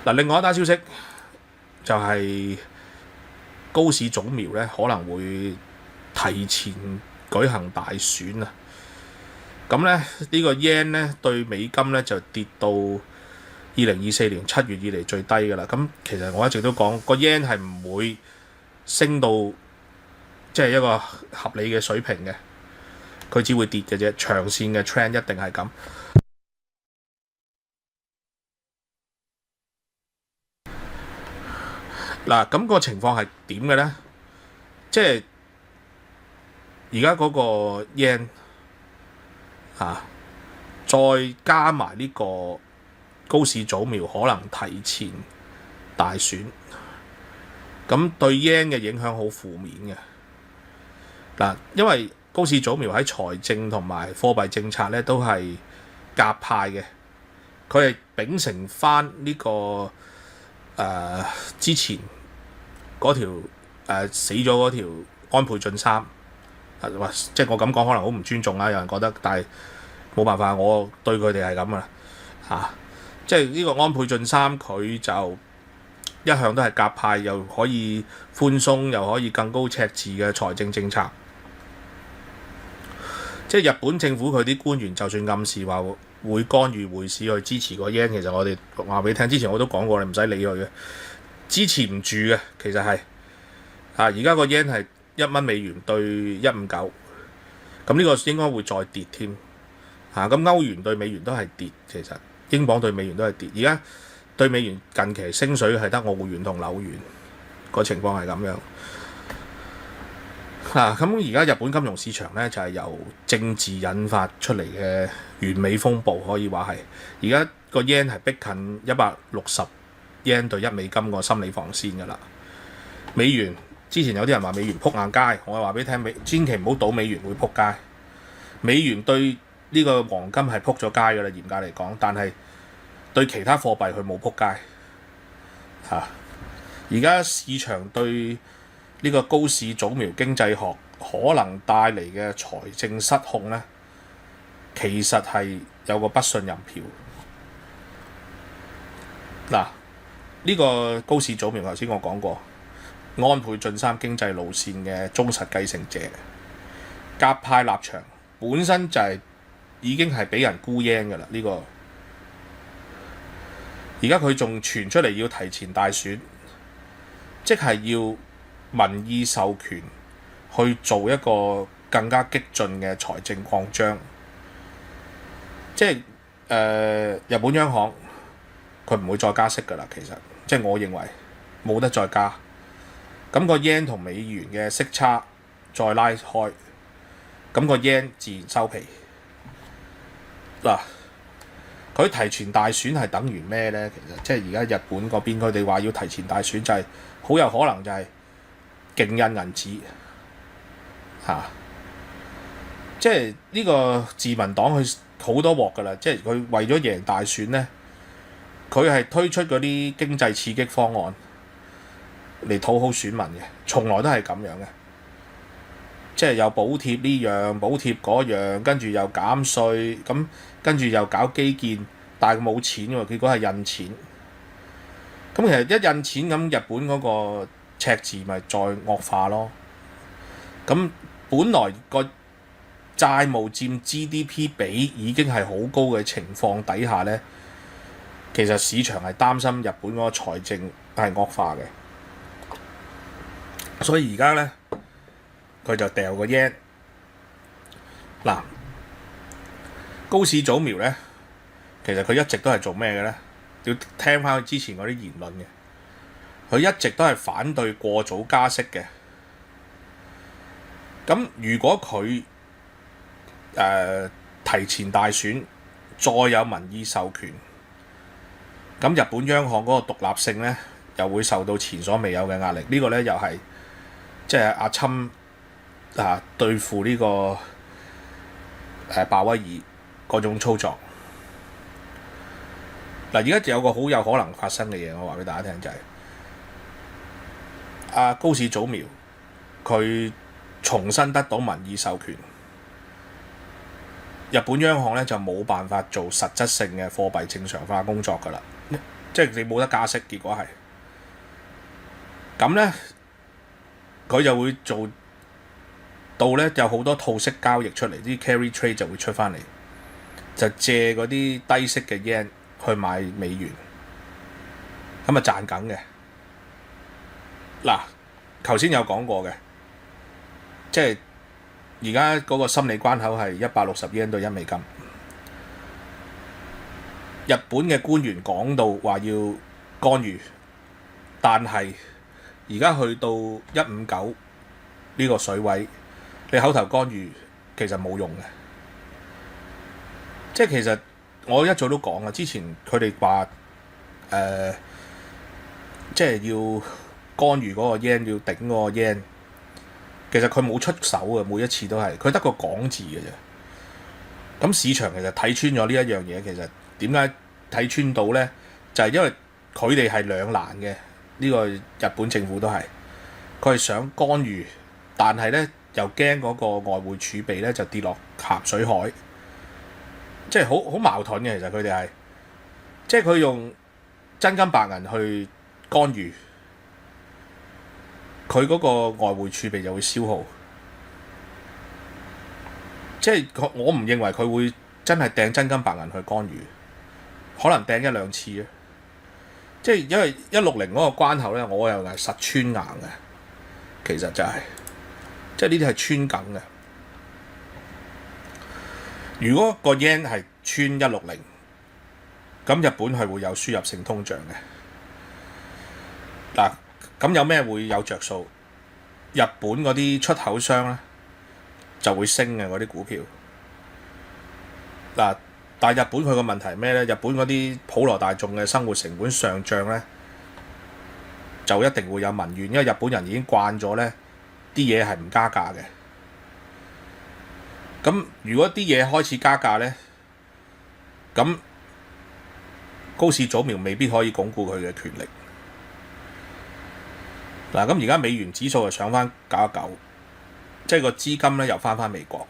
嗱，另外一單消息就係高市早苗咧可能會提前舉行大選啊。咁咧呢個 yen 咧對美金咧就跌到2024年7月以嚟最低㗎啦。咁其實我一直都講個 yen 係唔會升到即係一個合理嘅水平嘅，佢只會跌嘅啫。長線嘅 trend 一定係咁。嗱，咁個情況係點嘅咧？即係而家嗰個 yen 再加埋呢個高市早苗可能提前大選，咁對 yen 嘅影響好負面嘅。嗱，因為高市早苗喺財政同埋貨幣政策咧都係鴿派嘅，佢係秉承翻呢個之前嗰條死咗嗰條安倍晉三，即係我咁講可能好唔尊重啦，有人覺得，但係冇辦法，我對佢哋係咁噶啦即係呢個安倍晉三佢就一向都係鴿派，又可以寬鬆，又可以更高赤字嘅財政政策。即係日本政府佢啲官員就算暗示話會干預匯市去支持個 yen， 其實我哋話俾你聽，之前我都講過，你唔使理佢嘅，支持唔住嘅。其實係而家個 yen 係$1對159，咁呢個應該會再跌添咁歐元對美元都係跌，其實英鎊對美元都係跌。而家對美元近期升水係得澳元同紐元，個情況係咁樣。咁而家日本金融市場咧就係由政治引發出嚟嘅完美風暴，可以話係。而家個 yen 係逼近160 yen 對$1個心理防線㗎啦。美元之前有啲人話美元撲硬街，我話俾你聽，千祈唔好賭美元會撲街。美元對呢個黃金係撲咗街㗎啦，嚴格嚟講，但係對其他貨幣佢冇撲街而家市場對呢個高市早苗經濟學可能帶嚟嘅財政失控呢，其實係有個不信任票。呢個高市早苗頭先我講過，安倍晉三經濟路線嘅忠實繼承者，鴿派立場本身就已經係俾人沽 yen 㗎啦。呢個而家佢仲傳出嚟要提前大選，即係要民意授權去做一個更加激進嘅財政擴張。即係日本央行佢唔會再加息㗎啦。其實即係我認為冇得再加。咁個 yen 同美元嘅息差再拉開，咁個 yen 自然收皮。佢提前大選係等於咩呢？其實即係而家日本嗰邊佢哋話要提前大選，就係好有可能就係勁印銀紙即係呢個自民黨佢好多鑊㗎啦。即係佢為咗贏大選呢，佢係推出嗰啲經濟刺激方案嚟討好選民嘅，從來都係咁樣嘅。即係有補貼呢樣補貼嗰樣，跟住又減稅，咁跟住又搞基建，但係冇錢喎，結果係印錢。咁其實一印錢咁，日本嗰個赤字咪再惡化咯。咁本來個債務佔 GDP 比已經係好高嘅情況底下呢，其實市場係擔心日本嗰個財政係惡化嘅。所以而家呢，佢就掉個 yen。高市早苗呢，其實佢一直都係做咩嘅呢？要聽翻佢之前嗰啲言論嘅。佢一直都係反對過早加息嘅。咁如果佢提前大選，再有民意授權，咁日本央行嗰個獨立性呢，又會受到前所未有嘅壓力。呢個呢，又係即係阿侵對付呢個鮑威爾嗰種操作。而家就有個好有可能發生嘅嘢，我話俾大家聽就係高市早苗佢重新得到民意授權，日本央行咧就冇辦法做實質性嘅貨幣正常化工作㗎啦。即係你冇得加息，結果係咁咧，佢就會做到咧有好多套息交易出嚟，啲 carry trade 就會出翻嚟，就借嗰啲低息嘅 yen 去買美元，咁啊賺緊嘅。嗱，頭先有講過嘅，即係而家嗰個心理關口係160 yen 對1美金。日本嘅官員講到話要干預，但係而家去到159呢個水位，你口頭干預其實冇用嘅。即係其實我一早都講啦，之前佢哋話即係要干預嗰個 yen， 要頂嗰個 yen， 其實佢冇出手嘅，每一次都係佢得個講字嘅啫。咁市場其實睇穿咗呢一樣嘢，其實點解睇穿到呢？就係因為佢哋係兩難嘅，呢個日本政府都係，佢係想干預，但係呢又驚嗰個外匯儲備呢就跌落鹹水海，即係好矛盾嘅。其實佢哋係，即係佢用真金白銀去干預，佢嗰個外匯儲備就會消耗。即係我唔認為佢會真係掟真金白銀去干預，可能掟一兩次啊。即係因為160嗰個關口咧，我又係實穿硬嘅，其實就係、即係呢啲係穿緊嘅。如果個 yen 係穿160，咁日本係會有輸入性通脹嘅。嗱，咁有咩會有着數？日本嗰啲出口商咧就會升嘅嗰啲股票。嗱，但係日本佢個問題係咩咧？日本嗰啲普羅大眾嘅生活成本上漲咧，就一定會有民怨，因為日本人已經慣咗咧啲嘢係唔加價嘅。咁如果啲嘢開始加價咧，咁高市早苗未必可以鞏固佢嘅權力。嗱，咁而家美元指數就上翻99，即係個資金咧又翻美國。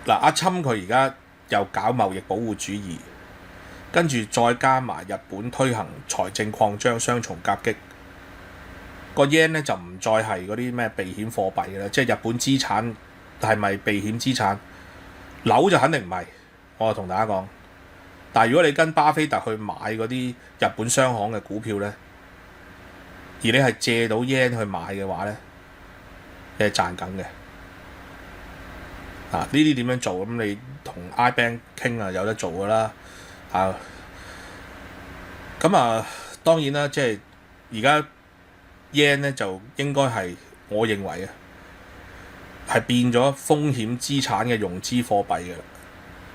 嗱，阿侵佢而家又搞貿易保護主義，跟住再加埋日本推行財政擴張，雙重夾擊，個 yen 咧就唔再係嗰啲咩避險貨幣嘅啦。即係日本資產係咪避險資產？樓就肯定唔係，我就同大家講。但係如果你跟巴菲特去買嗰啲日本商行嘅股票咧，而你係借到 yen 去買嘅話咧，你係賺緊嘅。呢啲點樣做？咁你同 iBank 傾啊，有得做噶啦。咁當然啦，即係而家 yen 咧就應該係我認為係變咗風險資產嘅融資貨幣嘅啦。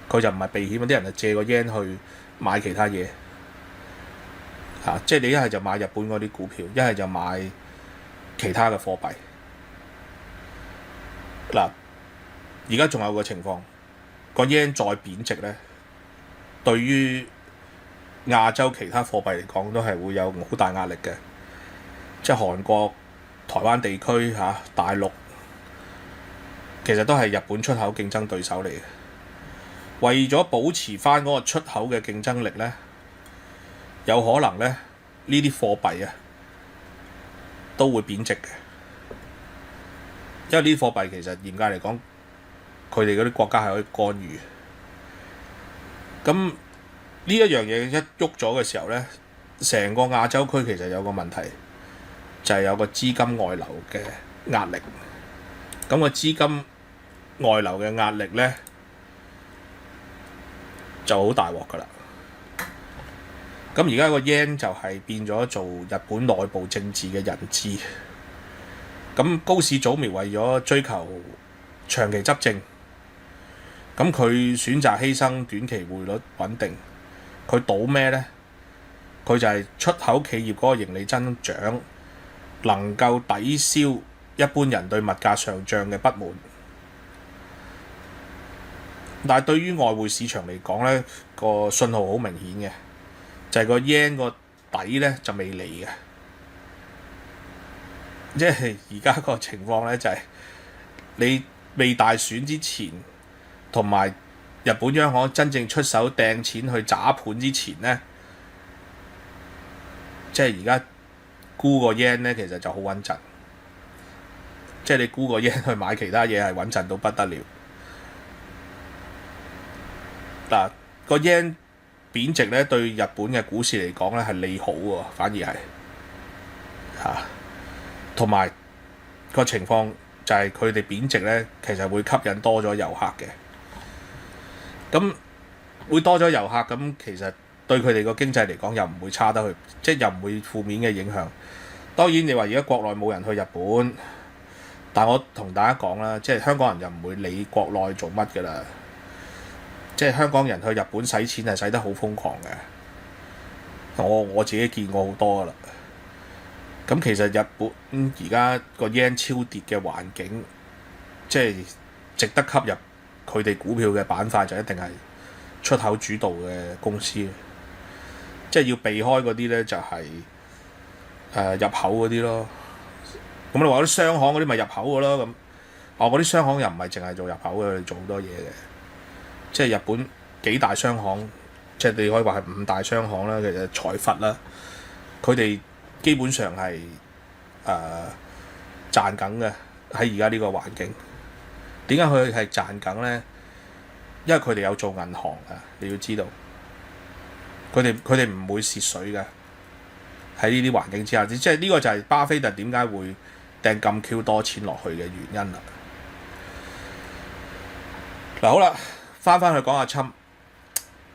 佢就唔係避險，啲人就借個 yen 去買其他嘢。即係你一係就買日本嗰啲股票，一係就買其他嘅貨幣。嗱，而家仲有個情況，個 yen 再貶值咧，對於亞洲其他貨幣嚟講都係會有好大壓力嘅。即係韓國、台灣地區大陸，其實都係日本出口競爭對手嚟嘅。為咗保持翻嗰個出口嘅競爭力咧，有可能咧呢啲貨幣都會貶值嘅，因為呢啲貨幣其實嚴格嚟講，佢哋嗰啲國家係可以干預。咁呢一樣嘢一喐咗嘅時候咧，成個亞洲區其實有個問題，就係有個資金外流嘅壓力。咁個資金外流嘅壓力咧就好大鑊㗎啦。咁而家個 yen 就係變咗做日本內部政治嘅人質。咁高市早苗為咗追求長期執政，咁佢選擇犧牲短期匯率穩定。佢賭咩呢？佢就係出口企業嗰個盈利增長能夠抵消一般人對物價上漲嘅不滿。但係對於外匯市場嚟講呢，個信號好明顯嘅。就係個 yen 個底咧就未嚟嘅，即係而家個情況咧就係你未大選之前，同埋日本央行真正出手掟錢去揸盤之前咧，即係而家沽個 yen 咧，其實就好穩陣。即係你沽個 yen 去買其他嘢係穩陣到不得了。嗱，個 yen 貶值咧對日本嘅股市嚟講咧係利好喎，反而係嚇。同埋個情況就係佢哋貶值咧，其實會吸引多咗遊客嘅。咁會多咗遊客，咁其實對佢哋個經濟嚟講又唔會差得去，即係又唔會負面嘅影響。當然你話而家國內冇人去日本，但我同大家講啦，即係香港人又唔會理國內做乜㗎啦。即係香港人去日本使錢係使得好瘋狂嘅，我自己見過好多㗎啦。咁其實日本而家個 yen 超跌嘅環境，即係值得吸入佢哋股票嘅板塊就一定係出口主導嘅公司，即係要避開嗰啲咧就係、入口嗰啲咯。咁你話啲商行嗰啲咪入口嘅咯咁，嗰啲商行又唔係淨係做入口嘅，佢哋做好多嘢嘅。即係日本幾大商行，即係你可以話係5大商行啦，其實財閥啦，佢哋基本上係賺緊嘅喺而家呢個環境。點解佢係賺緊咧？因為佢哋有做銀行㗎，你要知道，佢哋唔會蝕水㗎。喺呢啲環境之下，即係呢個就係巴菲特點解會掟咁 Q 多錢落去嘅原因啦。嗱，好啦，翻去講下侵。